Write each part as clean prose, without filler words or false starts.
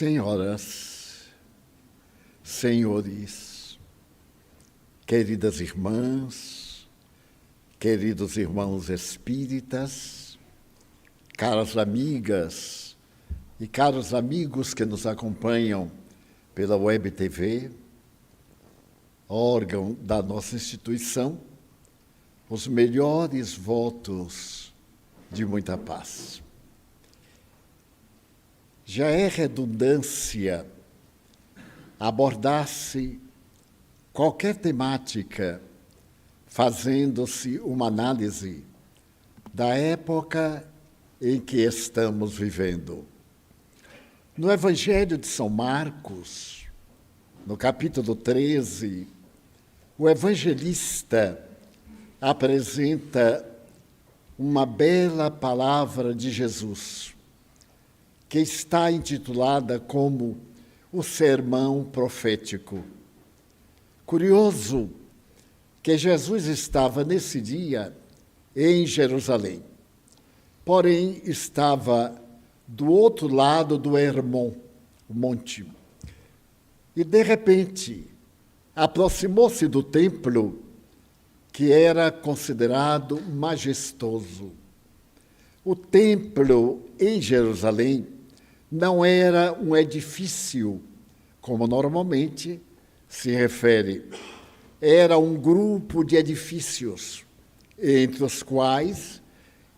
Senhoras, senhores, queridas irmãs, queridos irmãos espíritas, caras amigas e caros amigos que nos acompanham pela Web TV, órgão da nossa instituição, os melhores votos de muita paz. Já é redundância abordar-se qualquer temática fazendo-se uma análise da época em que estamos vivendo. No Evangelho de São Marcos, no capítulo 13, o evangelista apresenta uma bela palavra de Jesus, que está intitulada como o Sermão Profético. Curioso que Jesus estava nesse dia em Jerusalém, porém estava do outro lado do Hermon, o monte. E, de repente, aproximou-se do templo, que era considerado majestoso. O templo em Jerusalém não era um edifício, como normalmente se refere. Era um grupo de edifícios, entre os quais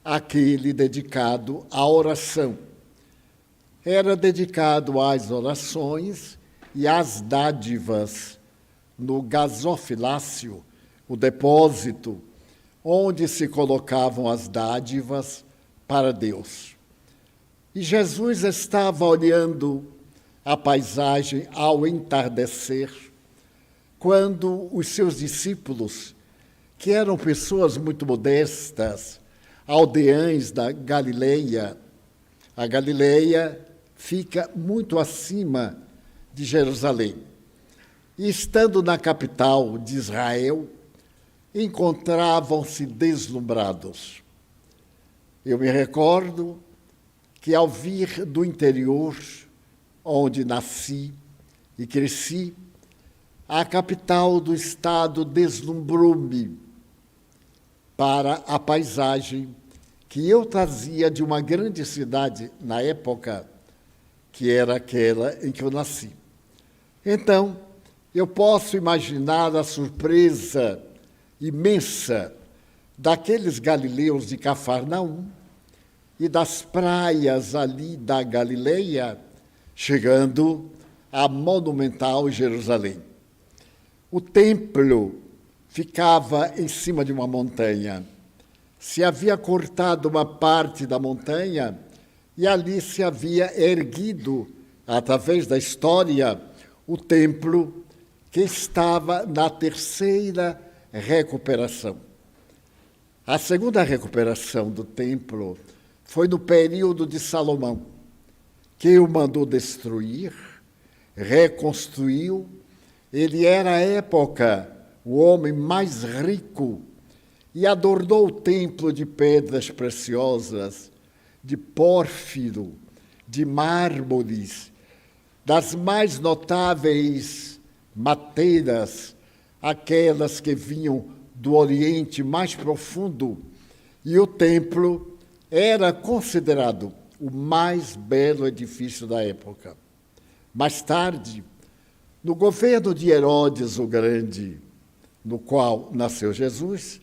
aquele dedicado à oração. Era dedicado às orações e às dádivas no gasofilácio, o depósito, onde se colocavam as dádivas para Deus. E Jesus estava olhando a paisagem ao entardecer, quando os seus discípulos, que eram pessoas muito modestas, aldeães da Galileia, a Galileia fica muito acima de Jerusalém, e estando na capital de Israel, encontravam-se deslumbrados. Eu me recordo que, ao vir do interior, onde nasci e cresci, a capital do estado deslumbrou-me para a paisagem que eu trazia de uma grande cidade na época, que era aquela em que eu nasci. Então, eu posso imaginar a surpresa imensa daqueles galileus de Cafarnaum e das praias ali da Galileia, chegando à monumental Jerusalém. O templo ficava em cima de uma montanha. Se havia cortado uma parte da montanha e ali se havia erguido, através da história, o templo que estava na terceira recuperação. A segunda recuperação do templo foi no período de Salomão, que o mandou destruir, reconstruiu. Ele era, à época, o homem mais rico e adornou o templo de pedras preciosas, de pórfiro, de mármores, das mais notáveis mateiras, aquelas que vinham do Oriente mais profundo, e o templo era considerado o mais belo edifício da época. Mais tarde, no governo de Herodes o Grande, no qual nasceu Jesus,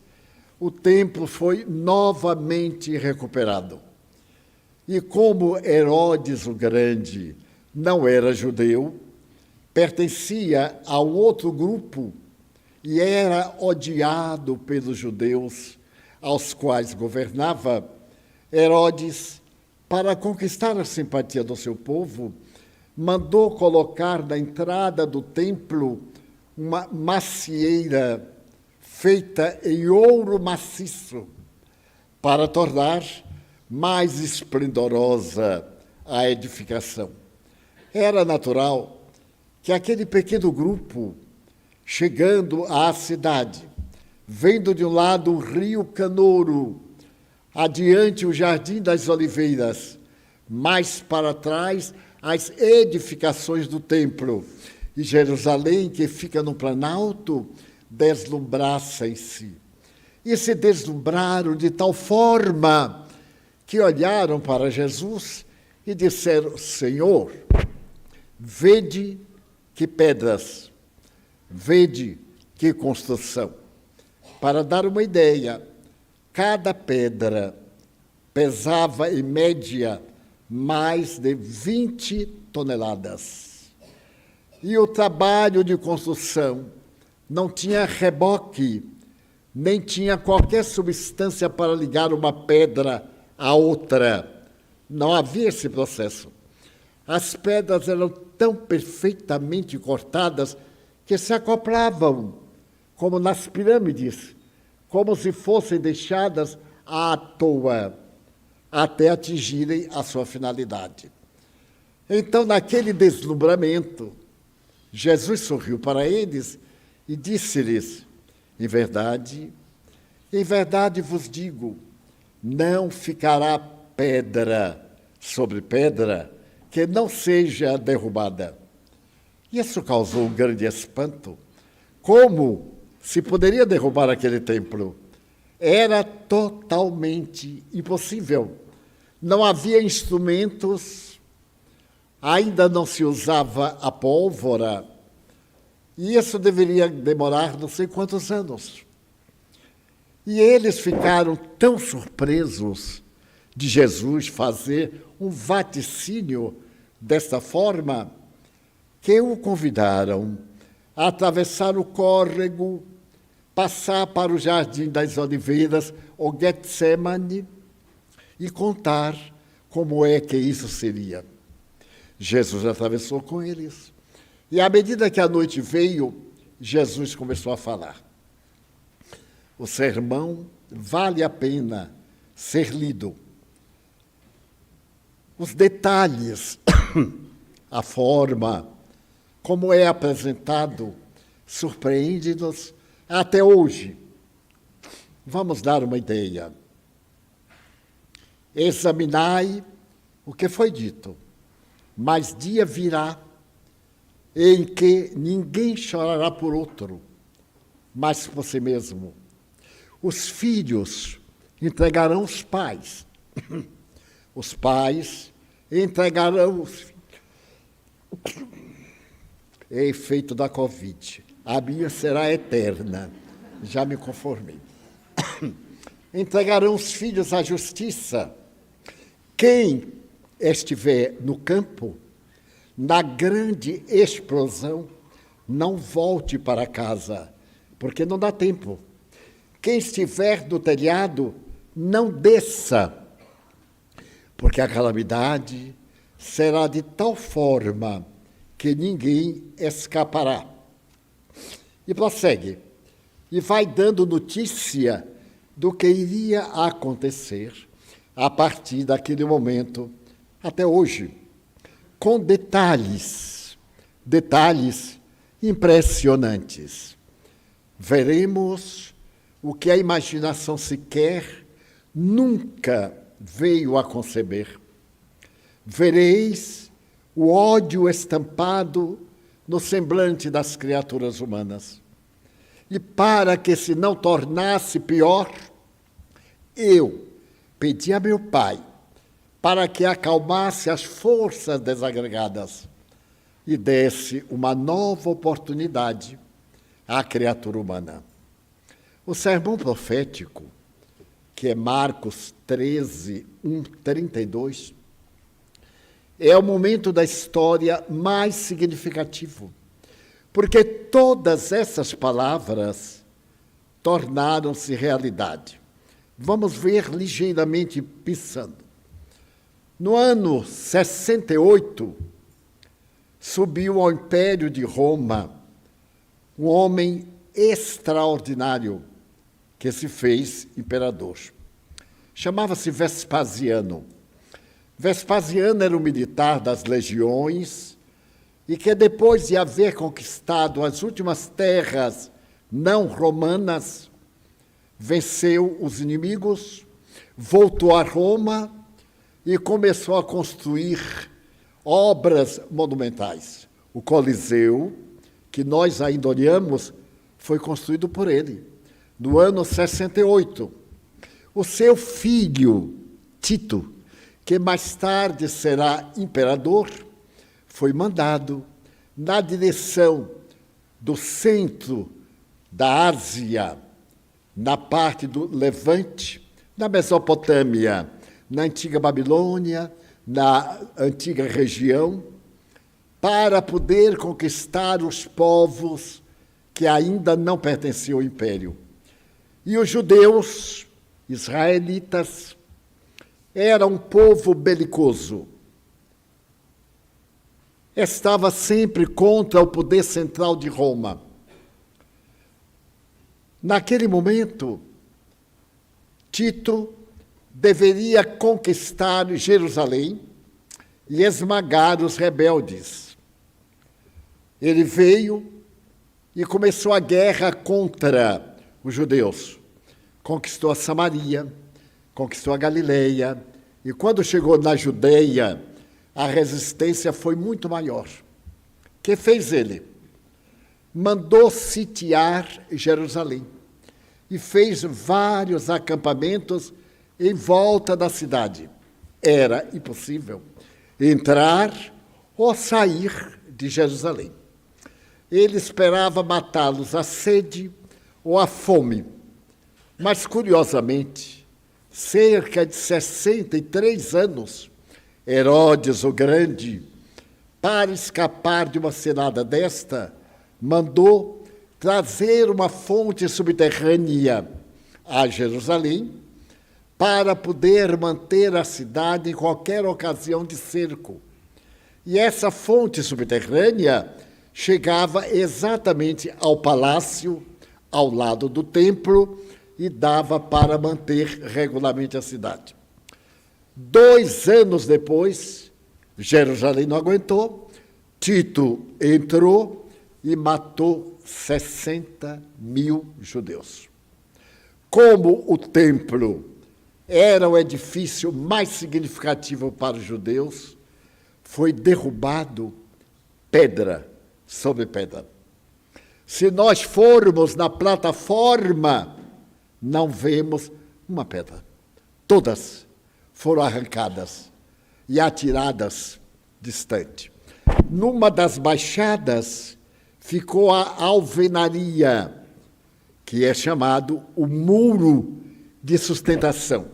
o templo foi novamente recuperado. E como Herodes o Grande não era judeu, pertencia ao outro grupo e era odiado pelos judeus aos quais governava, Herodes, para conquistar a simpatia do seu povo, mandou colocar na entrada do templo uma macieira feita em ouro maciço para tornar mais esplendorosa a edificação. Era natural que aquele pequeno grupo, chegando à cidade, vendo de um lado o rio Canouro, adiante o Jardim das Oliveiras, mais para trás as edificações do templo, e Jerusalém, que fica no planalto, deslumbrassem-se. E se deslumbraram de tal forma que olharam para Jesus e disseram: Senhor, vede que pedras, vede que construção. Para dar uma ideia, cada pedra pesava, em média, mais de 20 toneladas. E o trabalho de construção não tinha reboque, nem tinha qualquer substância para ligar uma pedra à outra. Não havia esse processo. As pedras eram tão perfeitamente cortadas que se acoplavam, como nas pirâmides, como se fossem deixadas à toa, até atingirem a sua finalidade. Então, naquele deslumbramento, Jesus sorriu para eles e disse-lhes: em verdade vos digo, não ficará pedra sobre pedra que não seja derrubada. Isso causou um grande espanto. Como se poderia derrubar aquele templo? Era totalmente impossível. Não havia instrumentos, ainda não se usava a pólvora, e isso deveria demorar não sei quantos anos. E eles ficaram tão surpresos de Jesus fazer um vaticínio desta forma, que o convidaram a atravessar o córrego, passar para o Jardim das Oliveiras, ou Getsemane, e contar como é que isso seria. Jesus atravessou com eles. E à medida que a noite veio, Jesus começou a falar. O sermão vale a pena ser lido. Os detalhes, a forma, como é apresentado, surpreende-nos até hoje. Vamos dar uma ideia. Examinai o que foi dito, mas dia virá em que ninguém chorará por outro, mas por si mesmo. Os filhos entregarão os pais. Os pais entregarão os filhos. É efeito da Covid. A minha será eterna. Já me conformei. Entregarão os filhos à justiça. Quem estiver no campo, na grande explosão, não volte para casa, porque não dá tempo. Quem estiver no telhado, não desça, porque a calamidade será de tal forma que ninguém escapará. E prossegue, e vai dando notícia do que iria acontecer a partir daquele momento até hoje, com detalhes impressionantes. Veremos o que a imaginação sequer nunca veio a conceber. Vereis o ódio estampado no semblante das criaturas humanas. E para que se não tornasse pior, eu pedi a meu Pai para que acalmasse as forças desagregadas e desse uma nova oportunidade à criatura humana. O sermão profético, que é Marcos 13, 32, é o momento da história mais significativo, porque todas essas palavras tornaram-se realidade. Vamos ver ligeiramente pensando. No ano 68, subiu ao Império de Roma um homem extraordinário que se fez imperador. Chamava-se Vespasiano. Vespasiano era um militar das legiões e que, depois de haver conquistado as últimas terras não romanas, venceu os inimigos, voltou a Roma e começou a construir obras monumentais. O Coliseu, que nós ainda olhamos, foi construído por ele, no ano 68. O seu filho, Tito, que mais tarde será imperador, foi mandado na direção do centro da Ásia, na parte do Levante, na Mesopotâmia, na antiga Babilônia, na antiga região, para poder conquistar os povos que ainda não pertenciam ao império. E os judeus, israelitas, era um povo belicoso. Estava sempre contra o poder central de Roma. Naquele momento, Tito deveria conquistar Jerusalém e esmagar os rebeldes. Ele veio e começou a guerra contra os judeus. Conquistou a Samaria, conquistou a Galileia, e quando chegou na Judeia, a resistência foi muito maior. O que fez ele? Mandou sitiar Jerusalém e fez vários acampamentos em volta da cidade. Era impossível entrar ou sair de Jerusalém. Ele esperava matá-los à sede ou à fome. Mas, curiosamente, cerca de 63 anos, Herodes o Grande, para escapar de uma cilada desta, mandou trazer uma fonte subterrânea a Jerusalém para poder manter a cidade em qualquer ocasião de cerco. E essa fonte subterrânea chegava exatamente ao palácio, ao lado do templo, e dava para manter regularmente a cidade. 2 anos depois, Jerusalém não aguentou, Tito entrou e matou 60.000 judeus. Como o templo era o edifício mais significativo para os judeus, foi derrubado pedra sobre pedra. Se nós formos na plataforma, não vemos uma pedra. Todas foram arrancadas e atiradas distante. Numa das baixadas ficou a alvenaria, que é chamado o muro de sustentação,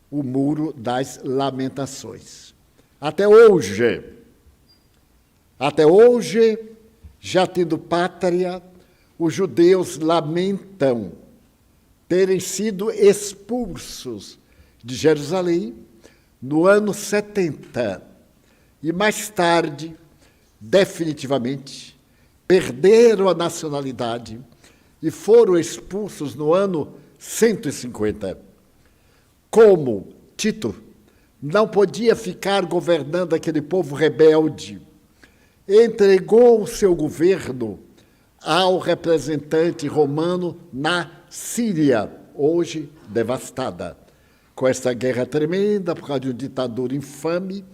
o muro das lamentações. Até hoje, já tendo pátria, os judeus lamentam terem sido expulsos de Jerusalém no ano 70 e mais tarde, definitivamente, perderam a nacionalidade e foram expulsos no ano 150. Como Tito não podia ficar governando aquele povo rebelde, entregou o seu governo ao representante romano na Síria, hoje devastada, com essa guerra tremenda por causa de um ditador infame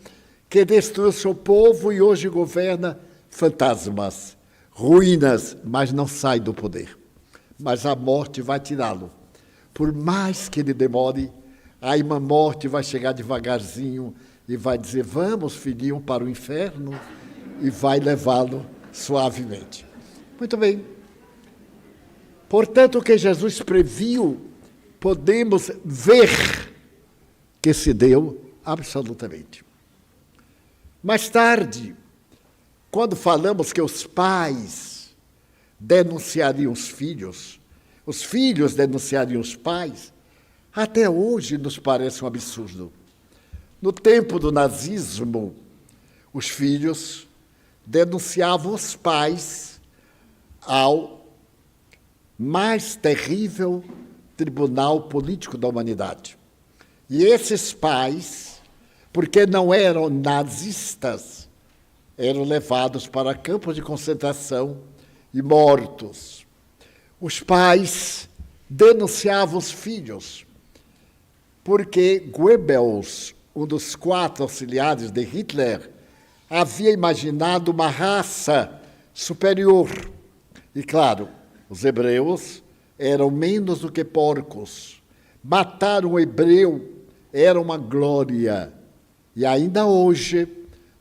que destruiu seu povo e hoje governa fantasmas, ruínas, mas não sai do poder. Mas a morte vai tirá-lo. Por mais que ele demore, a irmã morte vai chegar devagarzinho e vai dizer: vamos, filhinho, para o inferno, e vai levá-lo suavemente. Muito bem. Portanto, o que Jesus previu, podemos ver que se deu absolutamente. Mais tarde, quando falamos que os pais denunciariam os filhos denunciariam os pais, até hoje nos parece um absurdo. No tempo do nazismo, os filhos denunciavam os pais ao mais terrível tribunal político da humanidade. E esses pais, porque não eram nazistas, eram levados para campos de concentração e mortos. Os pais denunciavam os filhos, porque Goebbels, um dos 4 auxiliares de Hitler, havia imaginado uma raça superior. E, claro, os hebreus eram menos do que porcos. Matar um hebreu era uma glória. E ainda hoje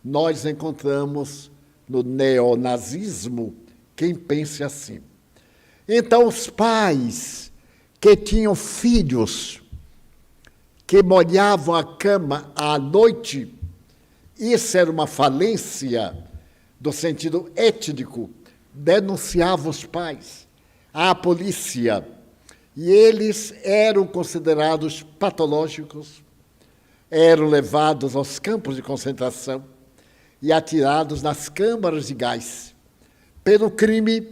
nós encontramos no neonazismo quem pense assim. Então, os pais que tinham filhos que molhavam a cama à noite, isso era uma falência do sentido étnico, denunciavam os pais à polícia. E eles eram considerados patológicos, eram levados aos campos de concentração e atirados nas câmaras de gás, pelo crime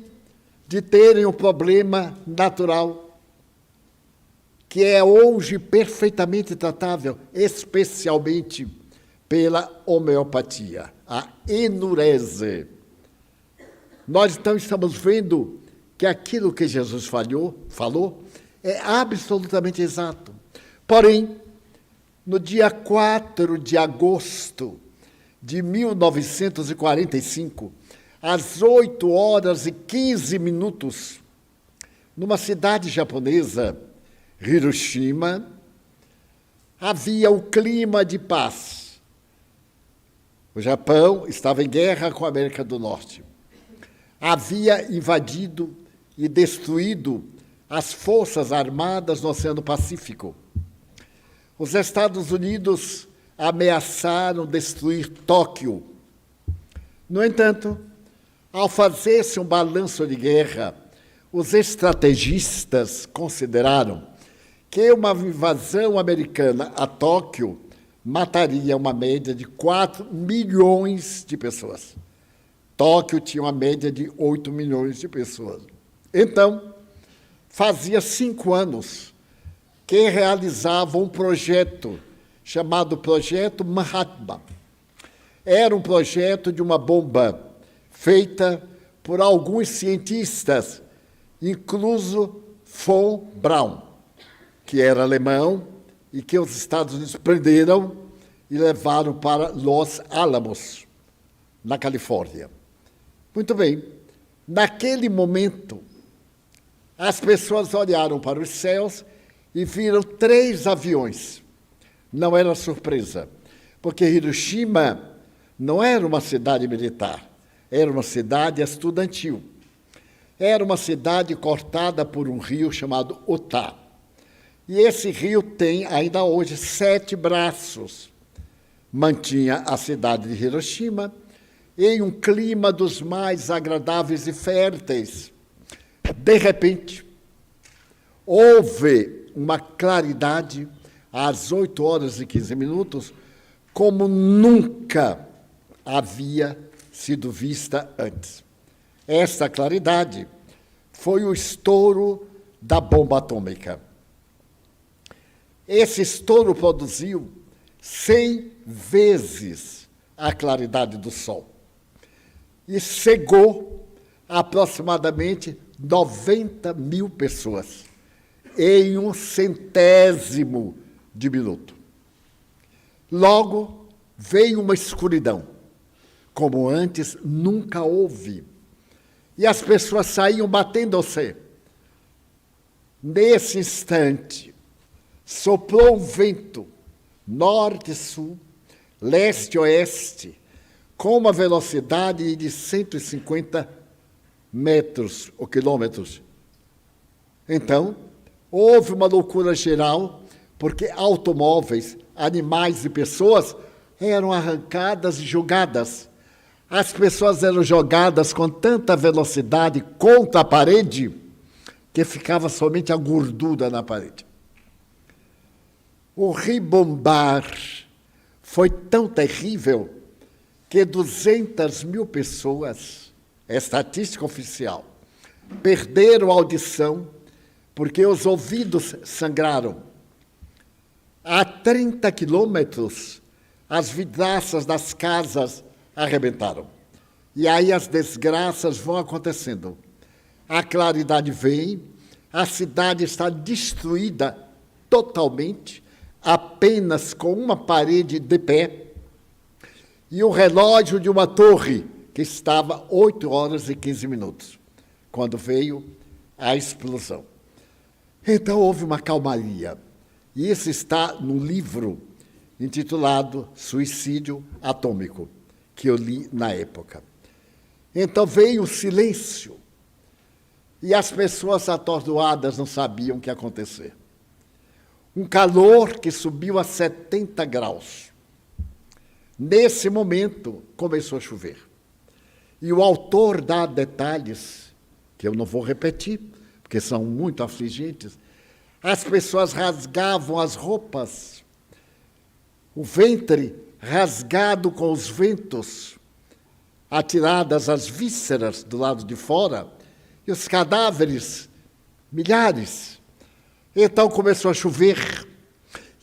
de terem um problema natural, que é hoje perfeitamente tratável, especialmente pela homeopatia, a enurese. Nós, então, estamos vendo que aquilo que Jesus falou é absolutamente exato. Porém, no dia 4 de agosto de 1945, às 8h15, numa cidade japonesa, Hiroshima, havia o clima de paz. O Japão estava em guerra com a América do Norte. Havia invadido e destruído as forças armadas no Oceano Pacífico. Os Estados Unidos ameaçaram destruir Tóquio. No entanto, ao fazer-se um balanço de guerra, os estrategistas consideraram que uma invasão americana a Tóquio mataria uma média de 4 milhões de pessoas. Tóquio tinha uma média de 8 milhões de pessoas. Então, fazia 5 anos que realizavam um projeto chamado Projeto Manhattan. Era um projeto de uma bomba feita por alguns cientistas, incluso von Braun, que era alemão e que os Estados Unidos prenderam e levaram para Los Alamos, na Califórnia. Muito bem, naquele momento, as pessoas olharam para os céus e viram 3 aviões. Não era surpresa, porque Hiroshima não era uma cidade militar, era uma cidade estudantil. Era uma cidade cortada por um rio chamado Ota. E esse rio tem, ainda hoje, 7 braços. Mantinha a cidade de Hiroshima em um clima dos mais agradáveis e férteis. De repente, houve uma claridade às 8h15, como nunca havia sido vista antes. Essa claridade foi o estouro da bomba atômica. Esse estouro produziu 100 vezes a claridade do Sol e cegou aproximadamente 90 mil pessoas em 1/100º de minuto. Logo, veio uma escuridão, como antes nunca houve, e as pessoas saíam batendo-se. Nesse instante, soprou um vento norte-sul, leste-oeste, com uma velocidade de 150 metros ou quilômetros. Então, houve uma loucura geral, porque automóveis, animais e pessoas eram arrancadas e jogadas. As pessoas eram jogadas com tanta velocidade contra a parede que ficava somente a gordura na parede. O ribombar foi tão terrível que 200 mil pessoas, é estatística oficial, perderam a audição porque os ouvidos sangraram. A 30 quilômetros, as vidraças das casas arrebentaram. E aí as desgraças vão acontecendo. A claridade vem, a cidade está destruída totalmente, apenas com uma parede de pé, e o relógio de uma torre que estava 8 horas e 15 minutos, quando veio a explosão. Então houve uma calmaria. E isso está no livro intitulado Suicídio Atômico, que eu li na época. Então veio o silêncio. E as pessoas atordoadas não sabiam o que ia acontecer. Um calor que subiu a 70 graus. Nesse momento, começou a chover. E o autor dá detalhes, que eu não vou repetir, porque são muito afligentes. As pessoas rasgavam as roupas, o ventre rasgado com os ventos, atiradas as vísceras do lado de fora, e os cadáveres, milhares. Então começou a chover,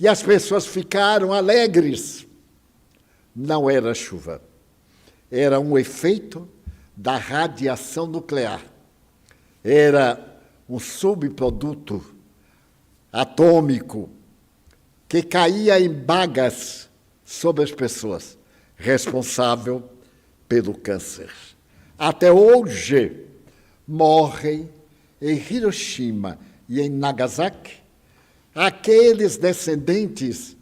e as pessoas ficaram alegres. Não era chuva, era um efeito da radiação nuclear. Era um subproduto atômico que caía em bagas sobre as pessoas, responsável pelo câncer. Até hoje, morrem em Hiroshima e em Nagasaki aqueles descendentes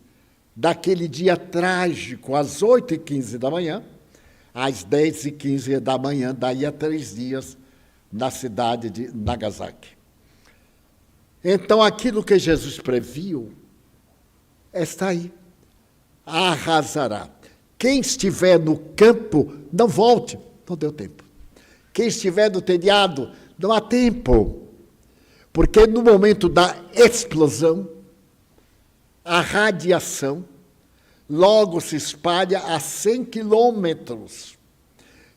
daquele dia trágico, às 8h15 da manhã, às 10h15 da manhã, daí a 3 dias, na cidade de Nagasaki. Então, aquilo que Jesus previu está aí. Arrasará. Quem estiver no campo, não volte. Não deu tempo. Quem estiver no telhado, não há tempo. Porque no momento da explosão, a radiação logo se espalha a 100 quilômetros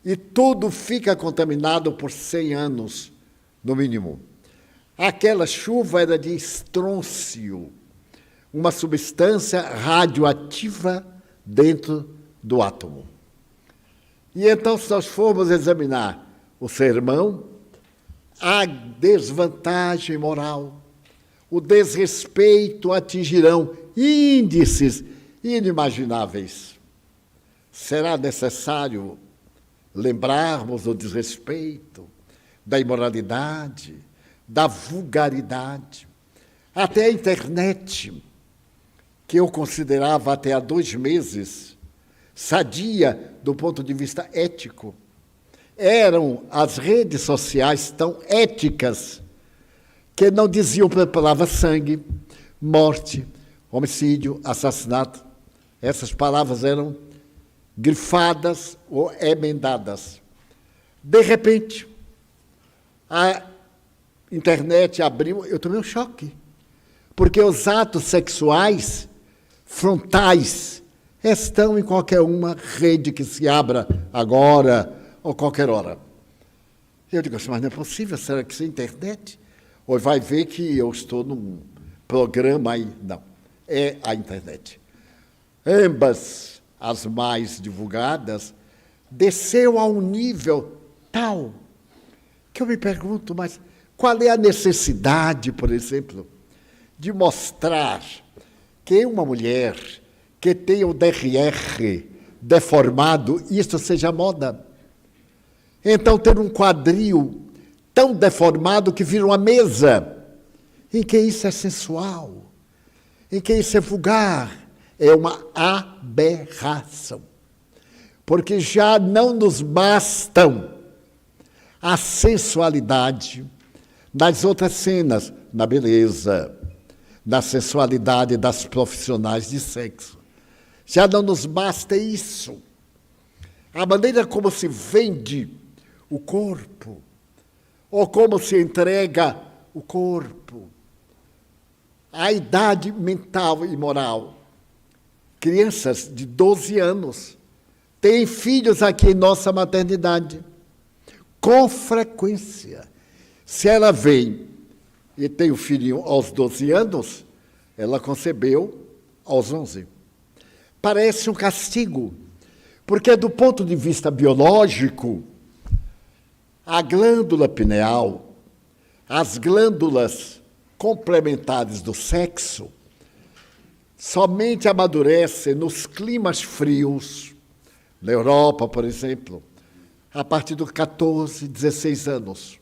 e tudo fica contaminado por 100 anos, no mínimo. Aquela chuva era de estrôncio, uma substância radioativa dentro do átomo. E então, se nós formos examinar o sermão, a desvantagem moral, o desrespeito atingirão índices inimagináveis. Será necessário lembrarmos do desrespeito, da imoralidade, da vulgaridade. Até a internet, que eu considerava até há 2 meses sadia do ponto de vista ético, eram as redes sociais tão éticas que não diziam pela palavra sangue, morte, homicídio, assassinato. Essas palavras eram grifadas ou emendadas. De repente, a internet abriu, eu tomei um choque, porque os atos sexuais frontais estão em qualquer uma rede que se abra agora ou qualquer hora. Eu digo assim, mas não é possível, será que isso é internet? Ou vai ver que eu estou num programa aí? Não, é a internet. Ambas, as mais divulgadas, desceu a um nível tal que eu me pergunto, mas qual é a necessidade, por exemplo, de mostrar que uma mulher que tem o DRR deformado, isso seja moda? Então, ter um quadril tão deformado que vira uma mesa, em que isso é sensual, em que isso é vulgar, é uma aberração. Porque já não nos bastam a sensualidade nas outras cenas, na beleza, na sensualidade das profissionais de sexo. Já não nos basta isso. A maneira como se vende o corpo, ou como se entrega o corpo, a idade mental e moral. Crianças de 12 anos têm filhos aqui em nossa maternidade, com frequência. Se ela vem e tem o filhinho aos 12 anos, ela concebeu aos 11. Parece um castigo, porque do ponto de vista biológico, a glândula pineal, as glândulas complementares do sexo, somente amadurecem nos climas frios, Na Europa, por exemplo, a partir dos 14, 16 anos.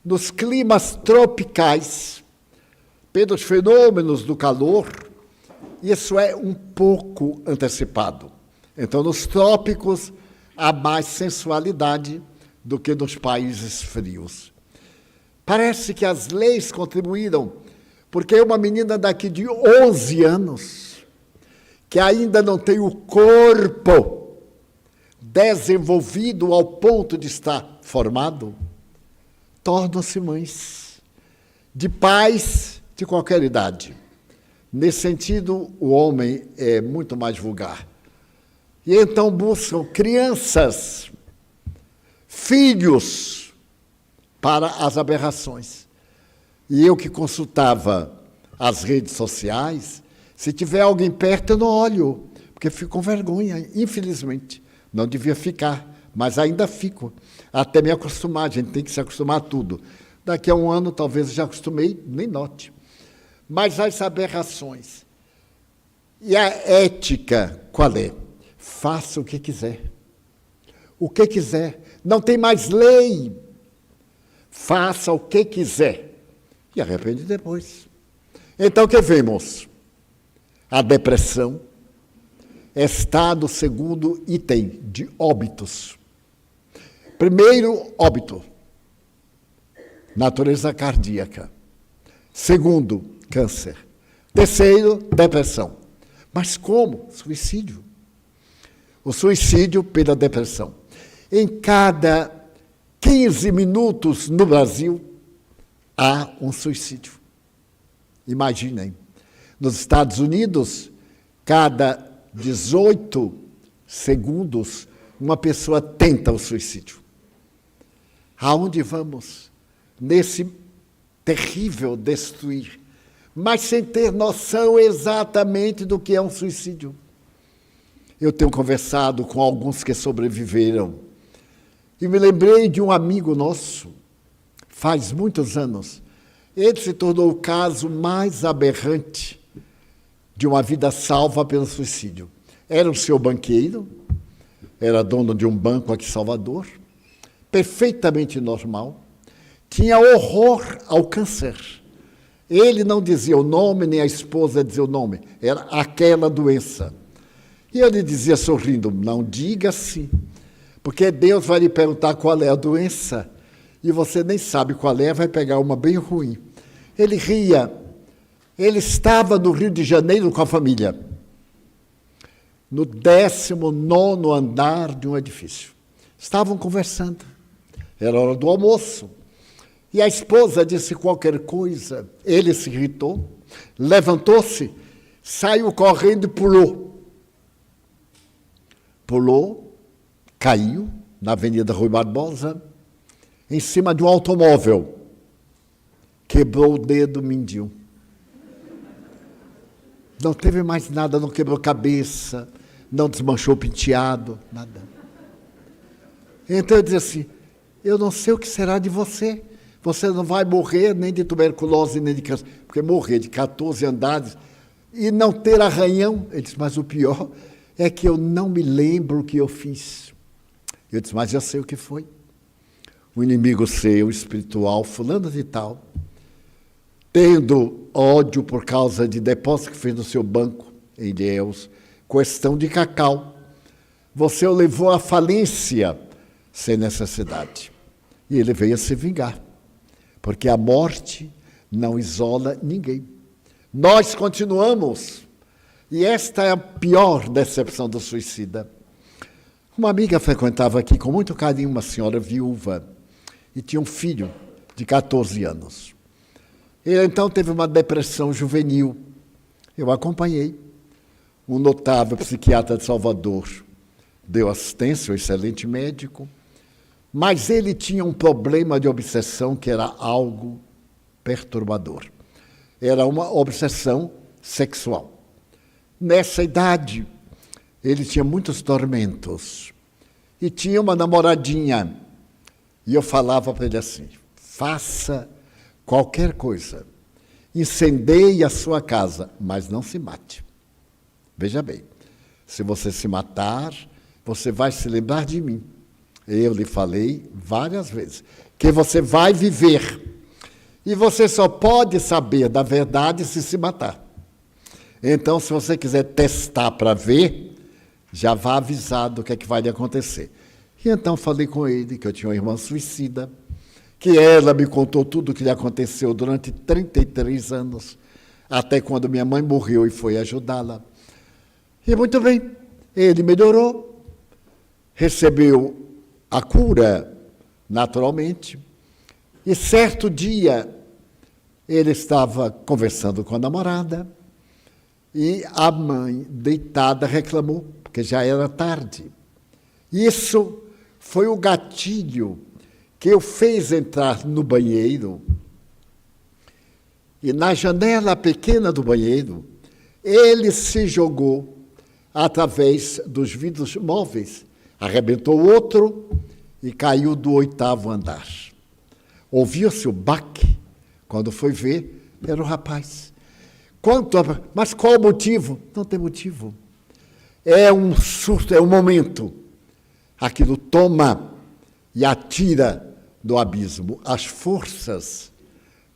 Nos climas tropicais, pelos fenômenos do calor, isso é um pouco antecipado. Então, nos trópicos, há mais sensualidade do que nos países frios. Parece que as leis contribuíram, porque uma menina daqui de 11 anos, que ainda não tem o corpo desenvolvido ao ponto de estar formado, tornam-se mães de pais de qualquer idade. Nesse sentido, o homem é muito mais vulgar. E então buscam crianças, filhos, para as aberrações. E eu que consultava as redes sociais, se tiver alguém perto, eu não olho, porque fico com vergonha, infelizmente. Não devia ficar, mas ainda fico, até me acostumar. A gente tem que se acostumar a tudo. Daqui a um ano, talvez eu já acostumei, nem note. Mas as aberrações. E a ética, qual é? Faça o que quiser. O que quiser. Não tem mais lei. Faça o que quiser. E arrepende depois. Então, o que vemos? A depressão está no segundo item de óbitos. Primeiro, óbito. Natureza cardíaca. Segundo, câncer. Terceiro, depressão. Mas como? Suicídio. O suicídio pela depressão. Em cada 15 minutos no Brasil, há um suicídio. Imaginem. Nos Estados Unidos, cada 18 segundos, uma pessoa tenta o suicídio. Aonde vamos? Nesse terrível destruir, mas sem ter noção exatamente do que é um suicídio. Eu tenho conversado com alguns que sobreviveram e me lembrei de um amigo nosso, faz muitos anos. Ele se tornou o caso mais aberrante de uma vida salva pelo suicídio. Era o seu banqueiro, era dono de um banco aqui em Salvador, perfeitamente normal, tinha horror ao câncer. Ele não dizia o nome, nem a esposa dizia o nome, era aquela doença. E ele dizia sorrindo, não diga assim, porque Deus vai lhe perguntar qual é a doença, e você nem sabe qual é, vai pegar uma bem ruim. Ele ria. Ele estava no Rio de Janeiro com a família, no 19º andar de um edifício. Estavam conversando. Era hora do almoço. E a esposa disse qualquer coisa. Ele se irritou, levantou-se, saiu correndo e pulou. Pulou, caiu na Avenida Rui Barbosa, em cima de um automóvel. Quebrou o dedo mindinho. Não teve mais nada, não quebrou cabeça, não desmanchou o penteado, nada. Então eu disse assim, eu não sei o que será de você. Você não vai morrer nem de tuberculose, nem de câncer. Porque morrer de 14 andares e não ter arranhão. Ele disse, mas o pior é que eu não me lembro o que eu fiz. Eu disse, mas eu sei o que foi. O inimigo seu, espiritual, fulano de tal, tendo ódio por causa de depósito que fez no seu banco, em Deus, questão de cacau, você o levou à falência sem necessidade. E ele veio a se vingar, porque a morte não isola ninguém. Nós continuamos, e esta é a pior decepção do suicida. Uma amiga frequentava aqui com muito carinho uma senhora viúva, e tinha um filho de 14 anos. Ele, então, teve uma depressão juvenil. Eu acompanhei. Um notável psiquiatra de Salvador deu assistência, um excelente médico, mas ele tinha um problema de obsessão que era algo perturbador. Era uma obsessão sexual. Nessa idade, ele tinha muitos tormentos e tinha uma namoradinha. E eu falava para ele assim, faça qualquer coisa, incendeie a sua casa, mas não se mate. Veja bem, se você se matar, você vai se lembrar de mim. Eu lhe falei várias vezes que você vai viver. E você só pode saber da verdade se matar. Então, se você quiser testar para ver, já vá avisado do que é que vai lhe acontecer. E então falei com ele que eu tinha uma irmã suicida, que ela me contou tudo o que lhe aconteceu durante 33 anos, até quando minha mãe morreu e foi ajudá-la. E muito bem, ele melhorou, recebeu a cura naturalmente, e certo dia ele estava conversando com a namorada, e a mãe, deitada, reclamou, porque já era tarde. Isso foi o gatilho que o fez entrar no banheiro. E na janela pequena do banheiro, ele se jogou através dos vidros móveis, arrebentou outro e caiu do 8º andar. Ouviu-se o baque. Quando foi ver, era o rapaz. Mas qual o motivo? Não tem motivo. É um surto, é um momento. Aquilo toma e atira do abismo. As forças,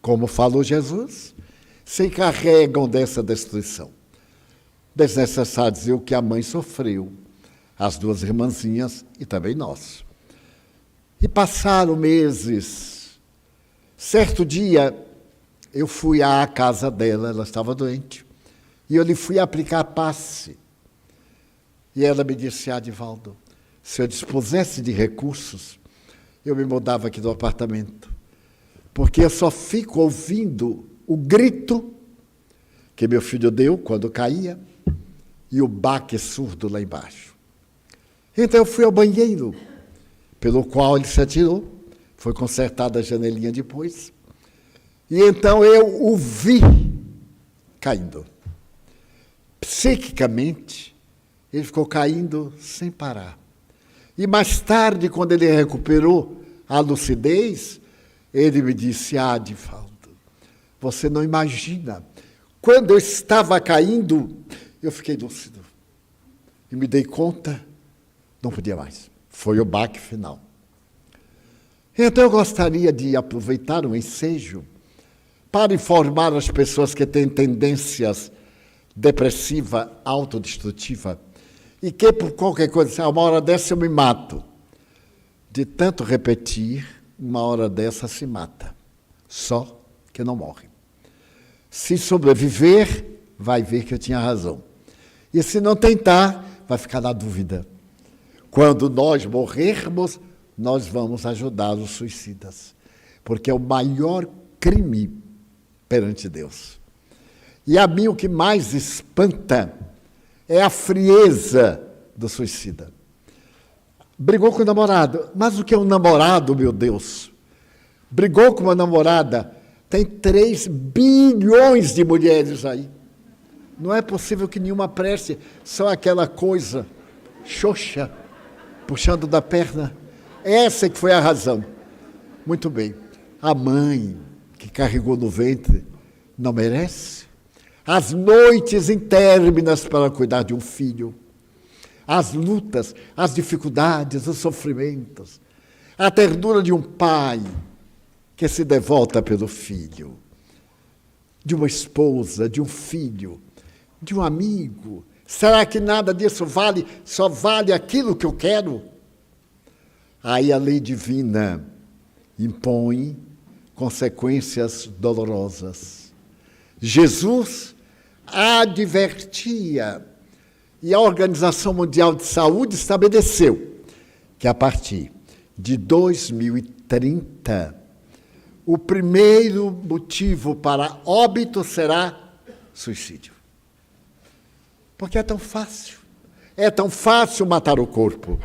como falou Jesus, se encarregam dessa destruição. Desnecessário dizer o que a mãe sofreu, as 2 irmãzinhas e também nós. E passaram meses. Certo dia, eu fui à casa dela, ela estava doente, e eu lhe fui aplicar passe. E ela me disse: Divaldo, se eu dispusesse de recursos, eu me mudava aqui do apartamento, porque eu só fico ouvindo o grito que meu filho deu quando caía e o baque surdo lá embaixo. Então eu fui ao banheiro, pelo qual ele se atirou, foi consertada a janelinha depois, e então eu o vi caindo. Psiquicamente, ele ficou caindo sem parar. E mais tarde, quando ele recuperou a lucidez, ele me disse: Divaldo, você não imagina. Quando eu estava caindo, eu fiquei lúcido. E me dei conta, não podia mais. Foi o baque final. Então eu gostaria de aproveitar o ensejo para informar as pessoas que têm tendências depressiva, autodestrutiva, e que por qualquer coisa, uma hora dessa eu me mato. De tanto repetir, uma hora dessa se mata. Só que não morre. Se sobreviver, vai ver que eu tinha razão. E se não tentar, vai ficar na dúvida. Quando nós morrermos, nós vamos ajudar os suicidas. Porque é o maior crime perante Deus. E a mim o que mais espanta é a frieza do suicida. Brigou com o namorado. Mas o que é um namorado, meu Deus? Brigou com uma namorada. Tem 3 bilhões de mulheres aí. Não é possível que nenhuma preste. Só aquela coisa xoxa, puxando da perna. Essa que foi a razão. Muito bem. A mãe que carregou no ventre não merece? As noites interminas para cuidar de um filho, as lutas, as dificuldades, os sofrimentos, a ternura de um pai que se devota pelo filho, de uma esposa, de um filho, de um amigo. Será que nada disso vale, só vale aquilo que eu quero? Aí a lei divina impõe consequências dolorosas. Jesus advertia, e a Organização Mundial de Saúde estabeleceu que a partir de 2030, o primeiro motivo para óbito será suicídio. Porque é tão fácil. É tão fácil matar o corpo,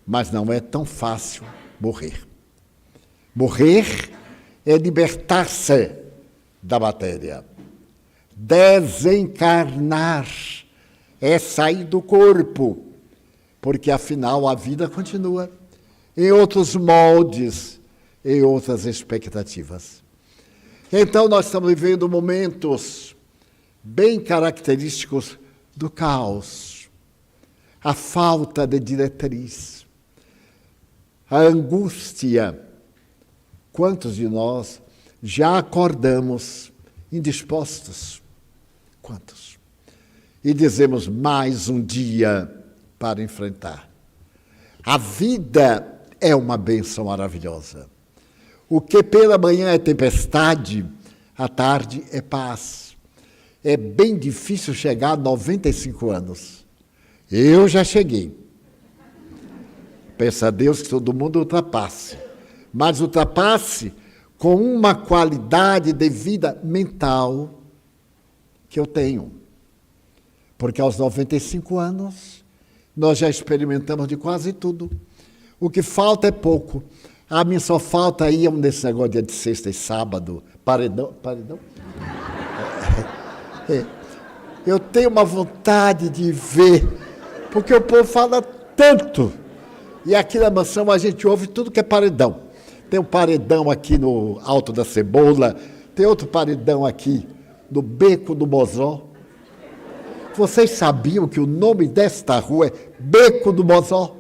mas não é tão fácil morrer. Morrer é libertar-se da matéria. Desencarnar é sair do corpo, porque afinal a vida continua em outros moldes, em outras expectativas. Então nós estamos vivendo momentos bem característicos do caos. a falta de diretriz, a angústia. Quantos de nós já acordamos indispostos? Quantos? E dizemos mais um dia para enfrentar. A vida é uma bênção maravilhosa. O que pela manhã é tempestade, à tarde é paz. É bem difícil chegar a 95 anos. Eu já cheguei. Peça a Deus que todo mundo ultrapasse. Mas ultrapasse com uma qualidade de vida mental que eu tenho. Porque aos 95 anos, nós já experimentamos de quase tudo. O que falta é pouco. A mim só falta aí nesse negócio dia de sexta e sábado, paredão? Eu tenho uma vontade de ver, porque o povo fala tanto. E aqui na mansão a gente ouve tudo que é paredão. Tem um paredão aqui no Alto da Cebola, tem outro paredão aqui no Beco do Mozó. Vocês sabiam que o nome desta rua é Beco do Mozó?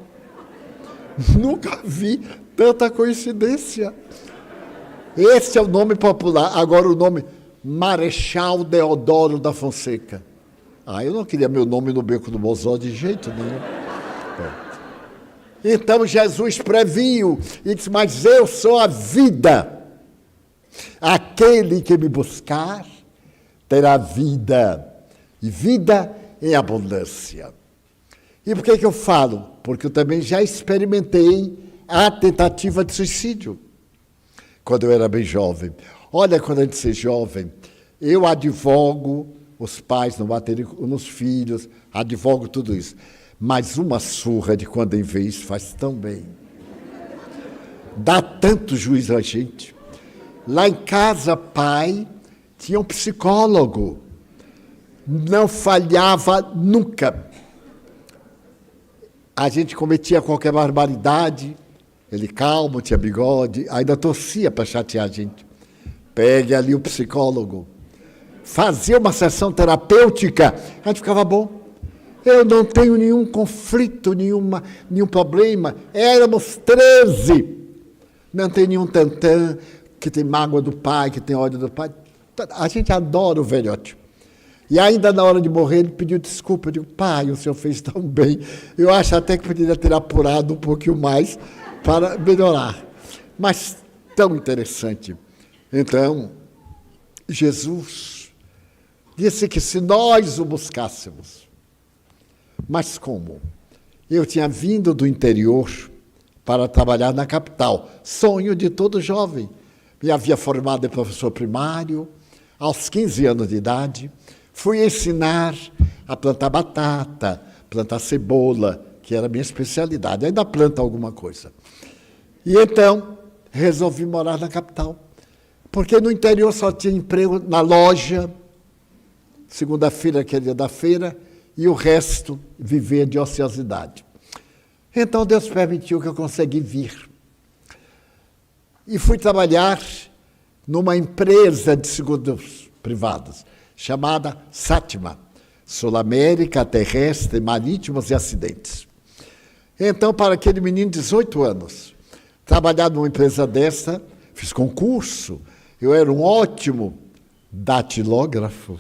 Nunca vi tanta coincidência. Esse é o nome popular. Agora o nome Marechal Deodoro da Fonseca. Eu não queria meu nome no Beco do Mozó de jeito nenhum. Então Jesus previu e disse, mas eu sou a vida. Aquele que me buscar terá vida, e vida em abundância. E por que eu falo? Porque eu também já experimentei a tentativa de suicídio, quando eu era bem jovem. Olha, quando a gente é jovem, eu advogo os pais não baterem nos filhos, advogo tudo isso. Mas uma surra de quando em vez faz tão bem. Dá tanto juízo a gente. Lá em casa, pai tinha um psicólogo. Não falhava nunca. A gente cometia qualquer barbaridade. Ele calmo, tinha bigode, ainda torcia para chatear a gente. Pegue ali o psicólogo. Fazia uma sessão terapêutica, a gente ficava bom. Eu não tenho nenhum conflito, nenhum problema. Éramos 13. Não tem nenhum tantã que tem mágoa do pai, que tem ódio do pai. A gente adora o velhote. E ainda na hora de morrer, ele pediu desculpa. Eu digo, pai, o senhor fez tão bem. Eu acho até que poderia ter apurado um pouquinho mais para melhorar. Mas tão interessante. Então, Jesus disse que se nós o buscássemos, mas como? Eu tinha vindo do interior para trabalhar na capital, sonho de todo jovem. Me havia formado em professor primário, aos 15 anos de idade, fui ensinar a plantar batata, plantar cebola, que era a minha especialidade, ainda planta alguma coisa. E então, resolvi morar na capital, porque no interior só tinha emprego na loja, segunda-feira, que é dia da feira, e o resto viver de ociosidade. Então Deus permitiu que eu consegui vir. E fui trabalhar numa empresa de seguros privados, chamada Sátima, Sul-América, Terrestre, Marítimos e Acidentes. Então, para aquele menino de 18 anos, trabalhar numa empresa dessa, fiz concurso, eu era um ótimo datilógrafo.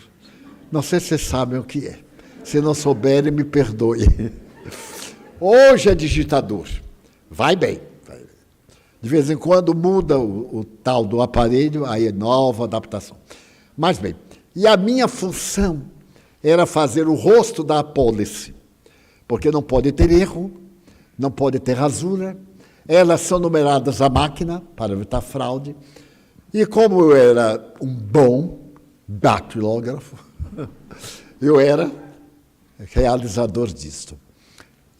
Não sei se vocês sabem o que é. Se não souberem, me perdoe. Hoje é digitador. Vai bem. De vez em quando muda o tal do aparelho, aí é nova adaptação. Mas bem, e a minha função era fazer o rosto da apólice, porque não pode ter erro, não pode ter rasura, elas são numeradas à máquina para evitar fraude, e como eu era um bom datilógrafo, eu era realizador disto.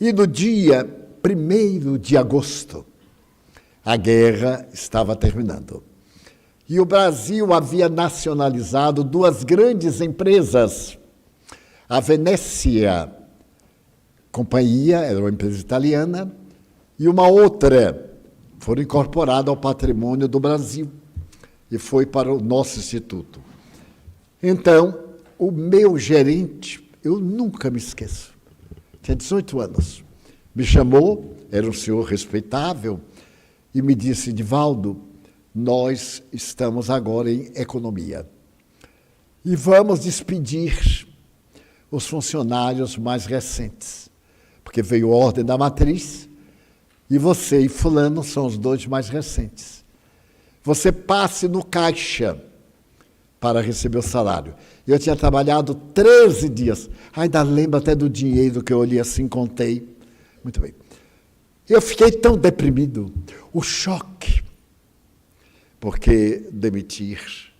E no dia 1º de agosto, a guerra estava terminando. E o Brasil havia nacionalizado 2 grandes empresas. A Venécia Companhia, era uma empresa italiana, e uma outra foram incorporadas ao patrimônio do Brasil e foi para o nosso instituto. Então, o meu gerente, eu nunca me esqueço, tinha 18 anos. Me chamou, era um senhor respeitável, e me disse, Divaldo, nós estamos agora em economia. E vamos despedir os funcionários mais recentes, porque veio a ordem da matriz, e você e fulano são os dois mais recentes. Você passe no caixa para receber o salário. Eu tinha trabalhado 13 dias. Ainda lembro até do dinheiro que eu olhei assim, contei. Muito bem. Eu fiquei tão deprimido. O choque. Porque demitir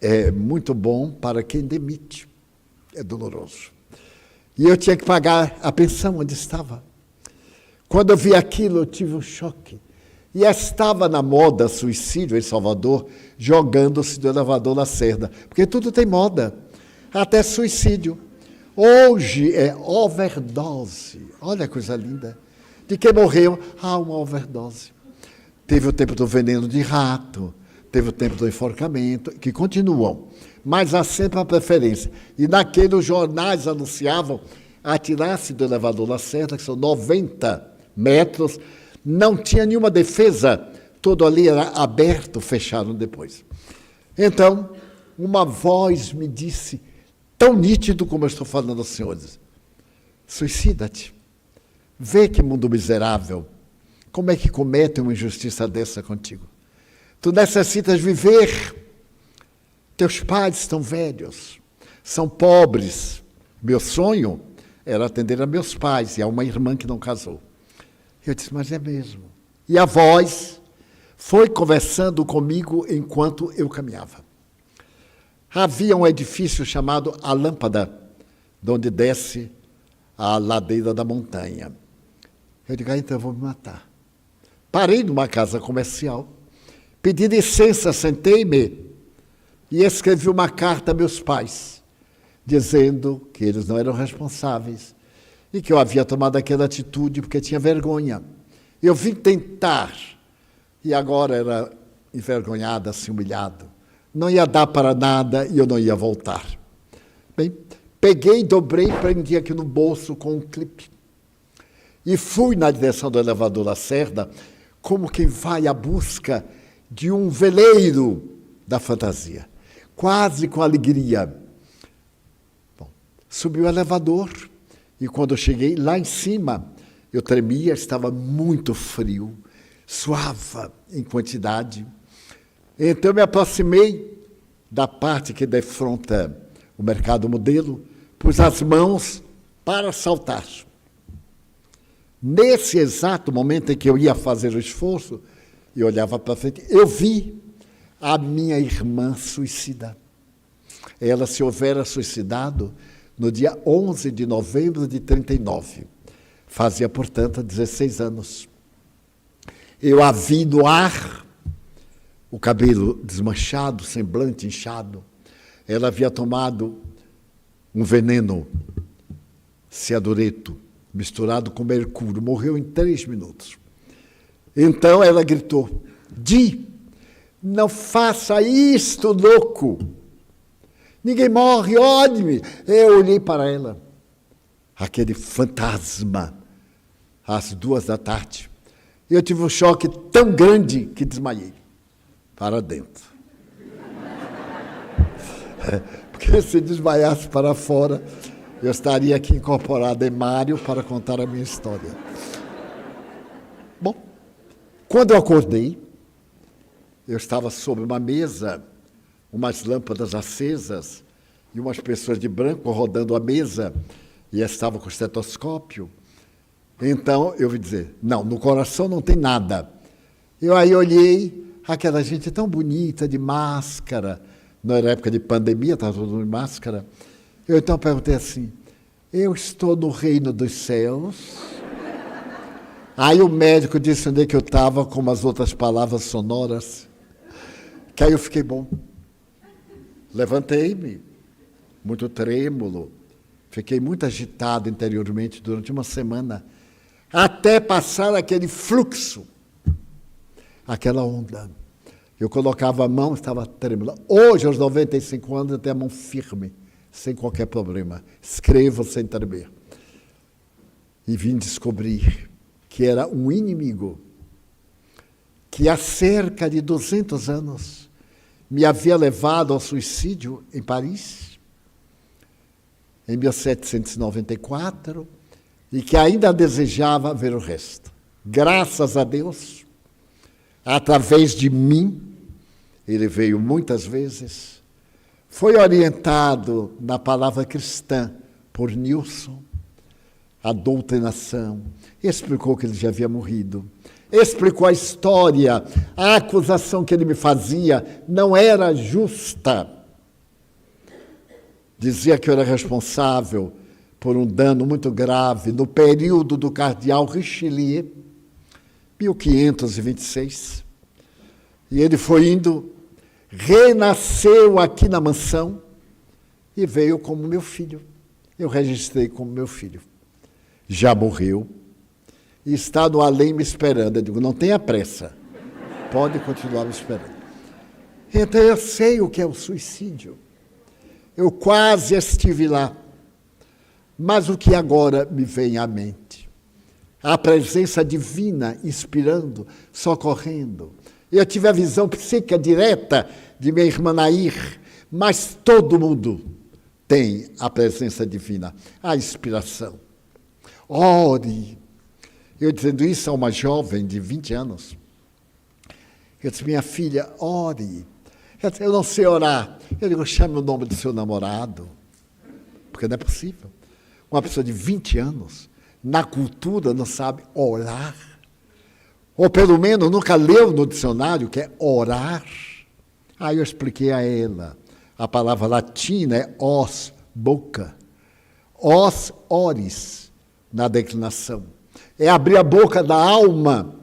é muito bom para quem demite. É doloroso. E eu tinha que pagar a pensão onde estava. Quando eu vi aquilo, eu tive um choque. E estava na moda suicídio em Salvador, jogando-se do elevador Lacerda. Porque tudo tem moda, até suicídio. Hoje é overdose. Olha a coisa linda. De quem morreu? Uma overdose. Teve o tempo do veneno de rato, teve o tempo do enforcamento, que continuam. Mas há sempre uma preferência. E naquele os jornais anunciavam atirar-se do elevador Lacerda, que são 90 metros, não tinha nenhuma defesa, todo ali era aberto, fecharam depois. Então, uma voz me disse, tão nítido como eu estou falando aos senhores, suicida-te, vê que mundo miserável, como é que comete uma injustiça dessa contigo? Tu necessitas viver, teus pais estão velhos, são pobres, meu sonho era atender a meus pais e a uma irmã que não casou. Eu disse, mas é mesmo. E a voz foi conversando comigo enquanto eu caminhava. Havia um edifício chamado A Lâmpada, de onde desce a ladeira da montanha. Eu digo, então eu vou me matar. Parei numa casa comercial, pedi licença, sentei-me e escrevi uma carta a meus pais, dizendo que eles não eram responsáveis, e que eu havia tomado aquela atitude porque tinha vergonha. Eu vim tentar, e agora era envergonhado, assim, humilhado. Não ia dar para nada e eu não ia voltar. Bem, peguei, dobrei, prendi aqui no bolso com um clipe. E fui na direção do elevador Lacerda, como quem vai à busca de um veleiro da fantasia. Quase com alegria. Bom, subi o elevador, e quando eu cheguei lá em cima, eu tremia, estava muito frio, suava em quantidade. Então eu me aproximei da parte que defronta o mercado modelo, pus as mãos para saltar. Nesse exato momento em que eu ia fazer o esforço, e olhava para frente, eu vi a minha irmã suicida. Ela se houvera suicidado no dia 11 de novembro de 1939. Fazia, portanto, 16 anos. Eu a vi no ar, o cabelo desmanchado, semblante inchado. Ela havia tomado um veneno, cianureto, misturado com mercúrio. Morreu em 3 minutos. Então ela gritou, Di, não faça isto, louco. Ninguém morre, olhe-me. Eu olhei para ela. Aquele fantasma, às 2h. Eu tive um choque tão grande que desmaiei. Para dentro. Porque se desmaiasse para fora, eu estaria aqui incorporado em Mário para contar a minha história. Bom, quando eu acordei, eu estava sobre uma mesa, umas lâmpadas acesas e umas pessoas de branco rodando a mesa e estavam com o estetoscópio. Então, eu ouvi dizer, não, no coração não tem nada. Eu aí olhei, aquela gente tão bonita, de máscara, não era época de pandemia, estava todo mundo de máscara. Eu então perguntei assim, eu estou no reino dos céus? Aí o médico disse onde é que eu estava, com umas outras palavras sonoras, que aí eu fiquei bom. Levantei-me, muito trêmulo, fiquei muito agitado interiormente durante uma semana, até passar aquele fluxo, aquela onda. Eu colocava a mão, estava trêmula. Hoje, aos 95 anos, eu tenho a mão firme, sem qualquer problema. Escrevo sem tremer. e vim descobrir que era um inimigo que há cerca de 200 anos me havia levado ao suicídio em Paris, em 1794, e que ainda desejava ver o resto. Graças a Deus, através de mim, ele veio muitas vezes, foi orientado na palavra cristã por Nilson, a doutrinação, explicou que ele já havia morrido, explicou a história, a acusação que ele me fazia não era justa. Dizia que eu era responsável por um dano muito grave no período do cardeal Richelieu, 1526. E ele foi indo, renasceu aqui na mansão e veio como meu filho. Eu registrei como meu filho. Já morreu e está no além me esperando. Eu digo, não tenha pressa, pode continuar me esperando. Então eu sei o que é o suicídio. Eu quase estive lá. Mas o que agora me vem à mente? A presença divina inspirando, socorrendo. Eu tive a visão psíquica direta de minha irmã Nair, mas todo mundo tem a presença divina, a inspiração. Ore. Eu dizendo isso a uma jovem de 20 anos. Eu disse, minha filha, ore. Ela disse, eu não sei orar. Eu digo, chame o nome do seu namorado. Porque não é possível. Uma pessoa de 20 anos, na cultura, não sabe orar. Ou pelo menos nunca leu no dicionário que é orar. Aí eu expliquei a ela. A palavra latina é os, boca. Os, oris, na declinação. É abrir a boca da alma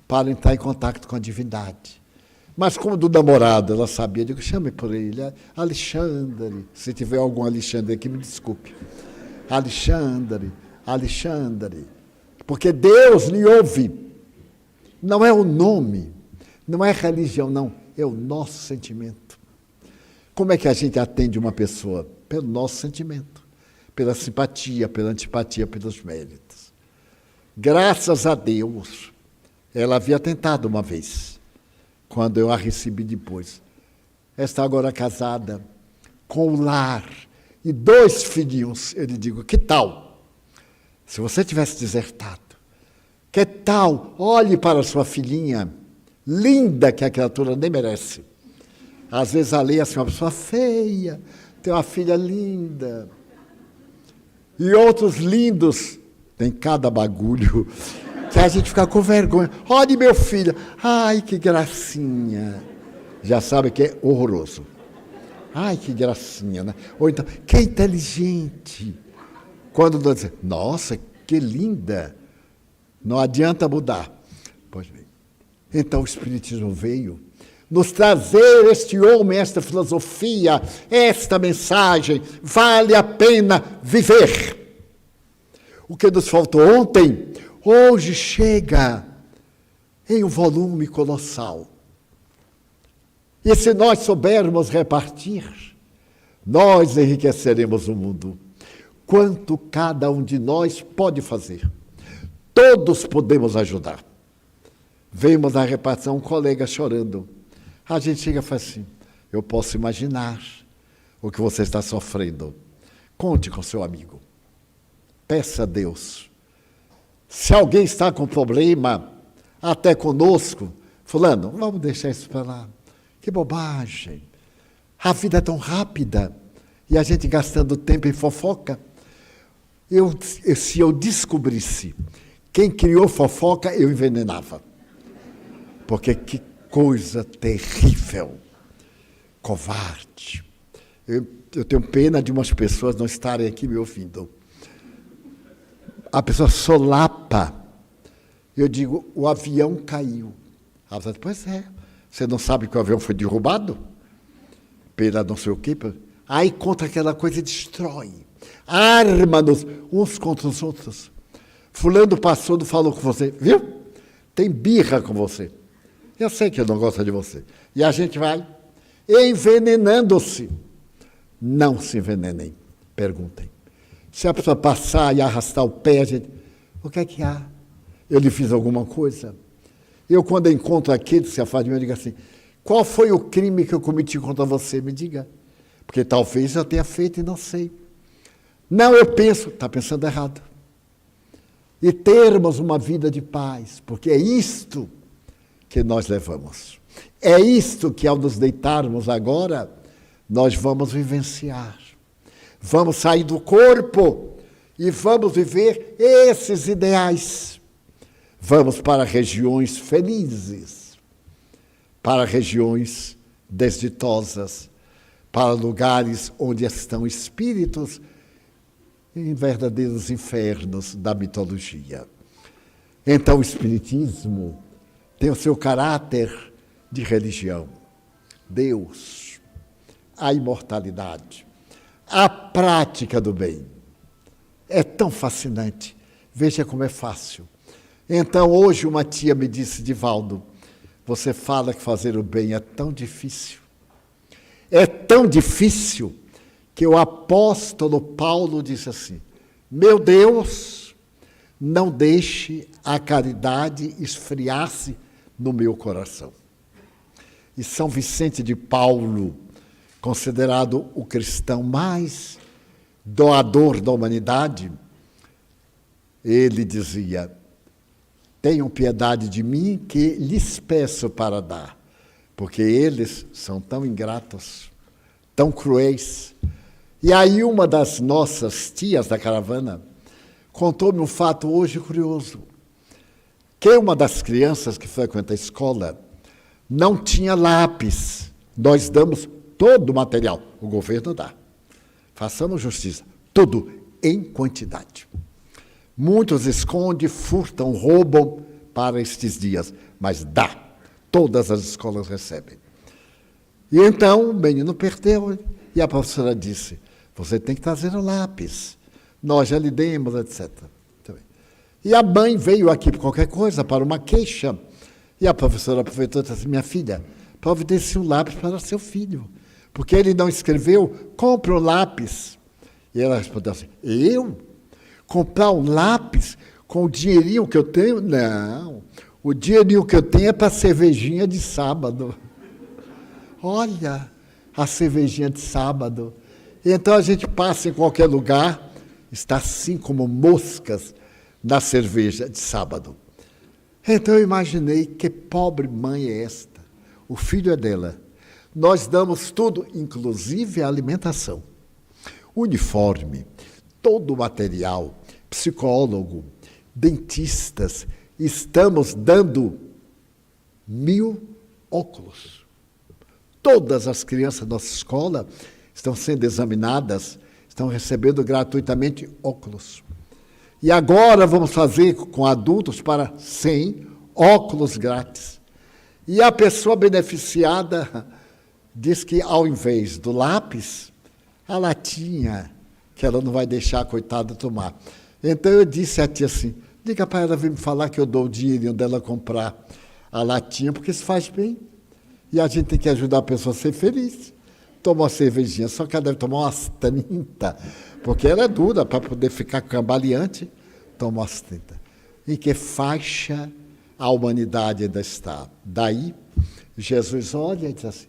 para entrar em contato com a divindade. Mas como do namorado ela sabia, eu digo, chame por ele, Alexandre. Se tiver algum Alexandre aqui, me desculpe. Alexandre, Alexandre. Porque Deus lhe ouve. Não é o nome, não é religião, não. É o nosso sentimento. Como é que a gente atende uma pessoa? Pelo nosso sentimento. Pela simpatia, pela antipatia, pelos méritos. Graças a Deus, ela havia tentado uma vez, quando eu a recebi depois. Ela está agora casada, com o lar e 2 filhinhos. Eu lhe digo, que tal? Se você tivesse desertado, que tal? Olhe para a sua filhinha, linda, que a criatura nem merece. Às vezes a lei é assim, uma pessoa feia, tem uma filha linda. E outros lindos, tem cada bagulho, que a gente fica com vergonha. Olhe meu filho, ai que gracinha. Já sabe que é horroroso. Ai que gracinha, né? Ou então, que inteligente. Quando nós dizemos, nossa, que linda. Não adianta mudar. Pois bem. Então o Espiritismo veio nos trazer este homem, esta filosofia, esta mensagem. Vale a pena viver. O que nos faltou ontem, hoje chega em um volume colossal. E se nós soubermos repartir, nós enriqueceremos o mundo. Quanto cada um de nós pode fazer. Todos podemos ajudar. Vemos na repartição um colega chorando. A gente chega e fala assim, eu posso imaginar o que você está sofrendo. Conte com seu amigo. Peça a Deus. Se alguém está com problema, até conosco, fulano, vamos deixar isso para lá. Que bobagem. A vida é tão rápida e a gente gastando tempo em fofoca. Se eu descobrisse quem criou fofoca, eu envenenava. Porque que coisa terrível, covarde. Eu tenho pena de umas pessoas não estarem aqui me ouvindo. A pessoa solapa. Eu digo, o avião caiu. Ela fala, pois é. Você não sabe que o avião foi derrubado? Pela não sei o quê. Aí contra aquela coisa e destrói. Arma-nos uns contra os outros. Fulano passou, não falou com você. Viu? Tem birra com você. Eu sei que ele não gosta de você. E a gente vai envenenando-se. Não se envenenem. Perguntem. Se a pessoa passar e arrastar o pé, a gente... O que é que há? Eu lhe fiz alguma coisa? Eu, quando encontro aquele que se afasta de mim, eu digo assim, qual foi o crime que eu cometi contra você? Me diga. Porque talvez eu tenha feito e não sei. Não, eu penso, está pensando errado. E termos uma vida de paz, porque é isto que nós levamos. É isto que, ao nos deitarmos agora, nós vamos vivenciar. Vamos sair do corpo e vamos viver esses ideais. Vamos para regiões felizes, para regiões desditosas, para lugares onde estão espíritos em verdadeiros infernos da mitologia. Então o Espiritismo tem o seu caráter de religião. Deus, a imortalidade, a prática do bem. É tão fascinante. Veja como é fácil. Então, hoje uma tia me disse, Divaldo, você fala que fazer o bem é tão difícil. É tão difícil que o apóstolo Paulo disse assim, meu Deus, não deixe a caridade esfriar-se no meu coração. E São Vicente de Paulo, considerado o cristão mais doador da humanidade, ele dizia, tenham piedade de mim que lhes peço para dar, porque eles são tão ingratos, tão cruéis. E aí uma das nossas tias da caravana contou-me um fato hoje curioso, que uma das crianças que frequenta a escola não tinha lápis. Nós damos todo o material, o governo dá. Façamos justiça, tudo em quantidade. Muitos escondem, furtam, roubam para estes dias, mas dá. Todas as escolas recebem. E então o menino perdeu e a professora disse, você tem que trazer o lápis. Nós já lhe demos, etc. E a mãe veio aqui por qualquer coisa, para uma queixa. E a professora aproveitou e disse assim, minha filha, providencie um lápis para seu filho. Porque ele não escreveu, compre um lápis. E ela respondeu assim, eu? Comprar um lápis com o dinheirinho que eu tenho? Não, o dinheirinho que eu tenho é para a cervejinha de sábado. Olha, a cervejinha de sábado. Então a gente passa em qualquer lugar, está assim como moscas na cerveja de sábado. Então eu imaginei que pobre mãe é esta. O filho é dela. Nós damos tudo, inclusive a alimentação. Uniforme, todo o material, psicólogo, dentistas, estamos dando 1000 óculos. Todas as crianças da nossa escola estão sendo examinadas, estão recebendo gratuitamente óculos. E agora vamos fazer com adultos para 100 óculos grátis. E a pessoa beneficiada diz que, ao invés do lápis, a latinha, que ela não vai deixar a coitada tomar. Então eu disse à tia assim, diga para ela vir me falar que eu dou o dinheirinho dela comprar a latinha, porque isso faz bem. E a gente tem que ajudar a pessoa a ser feliz. Toma uma cervejinha, só que ela deve tomar umas 30, porque ela é dura, para poder ficar cambaleante, toma umas 30. Em que faixa a humanidade ainda está? Daí, Jesus olha e diz assim,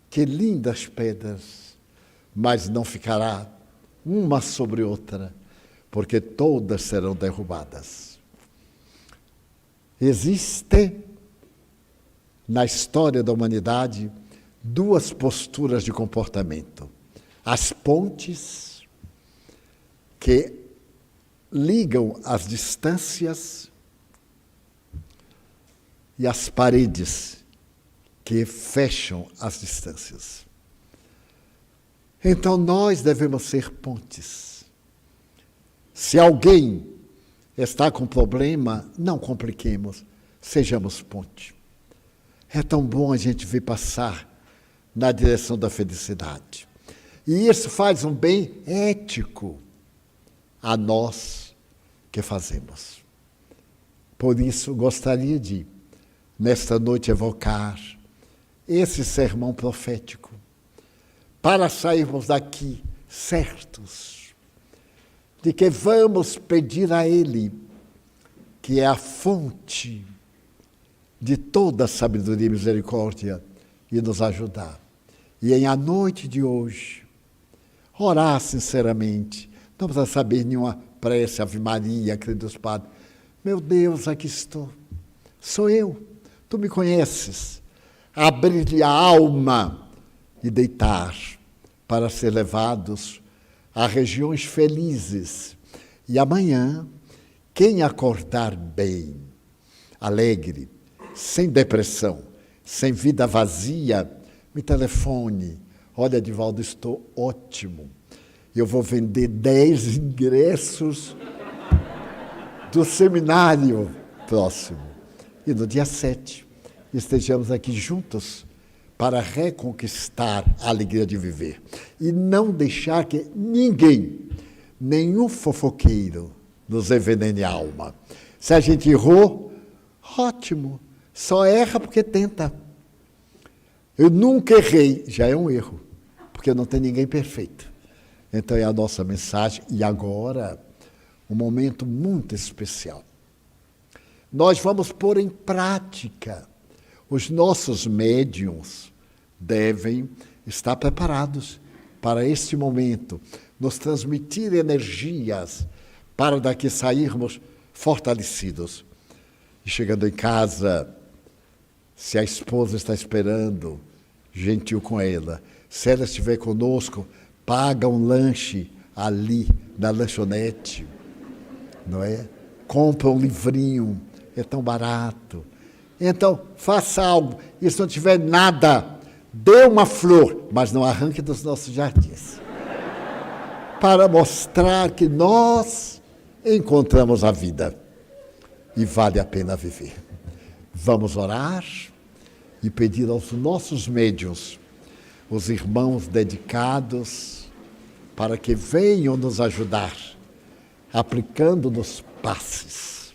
que lindas pedras, mas não ficará uma sobre outra, porque todas serão derrubadas. Existe, na história da humanidade, duas posturas de comportamento. As pontes, que ligam as distâncias, e as paredes, que fecham as distâncias. Então, nós devemos ser pontes. Se alguém está com problema, não compliquemos, sejamos ponte. É tão bom a gente ver passar na direção da felicidade. E isso faz um bem ético a nós que fazemos. Por isso, gostaria de, nesta noite, evocar esse sermão profético, para sairmos daqui certos de que vamos pedir a Ele que é a fonte de toda a sabedoria e misericórdia, e nos ajudar. E em a noite de hoje, orar sinceramente, não precisa saber nenhuma prece, Ave Maria, Credo dos Padres. Meu Deus, aqui estou. Sou eu. Tu me conheces. Abrir-lhe a alma e deitar para ser levados a regiões felizes. E amanhã, quem acordar bem, alegre, sem depressão, sem vida vazia, me telefone. Olha, Edivaldo, estou ótimo. Eu vou vender 10 ingressos do seminário próximo. E no dia 7, estejamos aqui juntos para reconquistar a alegria de viver. E não deixar que ninguém, nenhum fofoqueiro, nos envenene a alma. Se a gente errou, ótimo. Só erra porque tenta. Eu nunca errei, já é um erro, porque não tem ninguém perfeito. Então é a nossa mensagem. E agora, um momento muito especial. Nós vamos pôr em prática. Os nossos médiuns devem estar preparados para este momento, nos transmitir energias para daqui sairmos fortalecidos. E chegando em casa, se a esposa está esperando, gentil com ela. Se ela estiver conosco, paga um lanche ali na lanchonete, não é? Compra um livrinho, é tão barato. Então, faça algo. E se não tiver nada, dê uma flor, mas não arranque dos nossos jardins. Para mostrar que nós encontramos a vida e vale a pena viver. Vamos orar e pedir aos nossos médiuns, os irmãos dedicados, para que venham nos ajudar, aplicando-nos passes.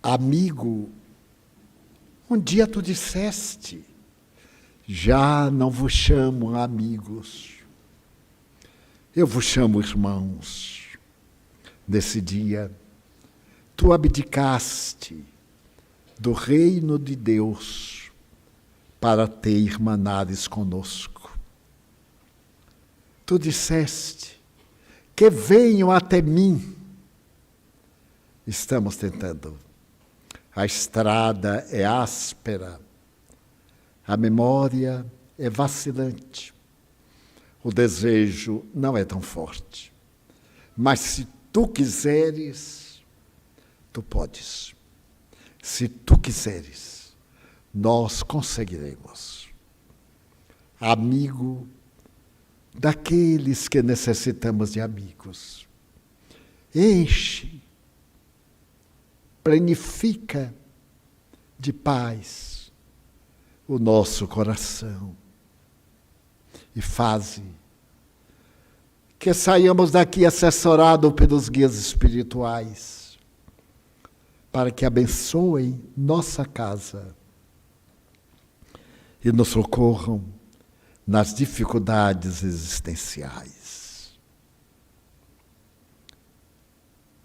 Amigo, um dia tu disseste, já não vos chamo amigos, eu vos chamo irmãos. Nesse dia, tu abdicaste do reino de Deus para te irmanares conosco. Tu disseste que venham até mim. Estamos tentando. A estrada é áspera, a memória é vacilante, o desejo não é tão forte. Mas se tu quiseres, tu podes. Se tu quiseres, nós conseguiremos. Amigo daqueles que necessitamos de amigos. Enche, planifica de paz o nosso coração e faze que saiamos daqui assessorados pelos guias espirituais para que abençoem nossa casa e nos socorram nas dificuldades existenciais.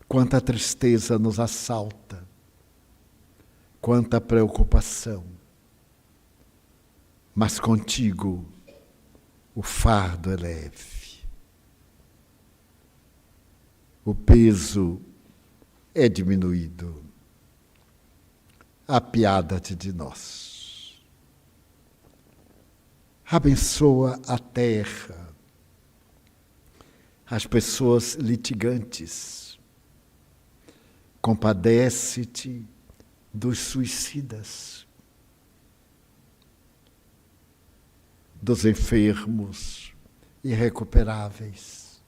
Quanta tristeza nos assalta, quanta preocupação. Mas contigo o fardo é leve. O peso é diminuído. Apiada-te de nós. Abençoa a terra, as pessoas litigantes. Compadece-te dos suicidas, dos enfermos irrecuperáveis,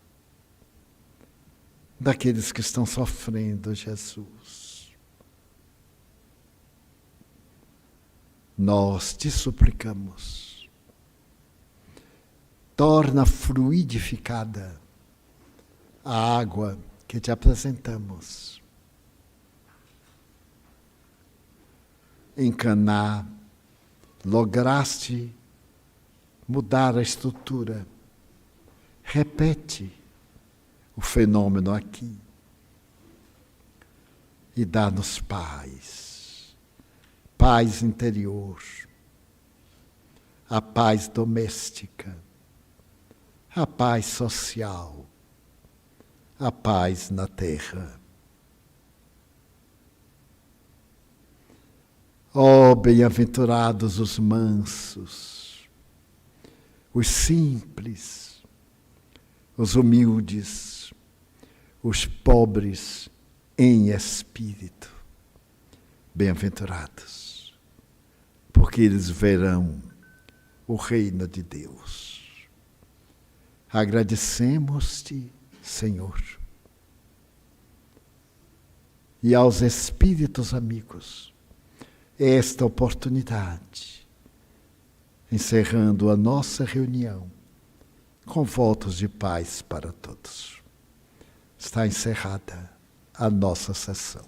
daqueles que estão sofrendo, Jesus. Nós te suplicamos, torna fluidificada a água que te apresentamos. Em Caná lograste mudar a estrutura. Repete o fenômeno aqui e dá-nos paz, paz interior, a paz doméstica, a paz social, a paz na terra. Ó, bem-aventurados os mansos, os simples, os humildes, os pobres em espírito. Bem-aventurados, porque eles verão o reino de Deus. Agradecemos-te, Senhor, e aos espíritos amigos, esta oportunidade, encerrando a nossa reunião com votos de paz para todos. Está encerrada a nossa sessão.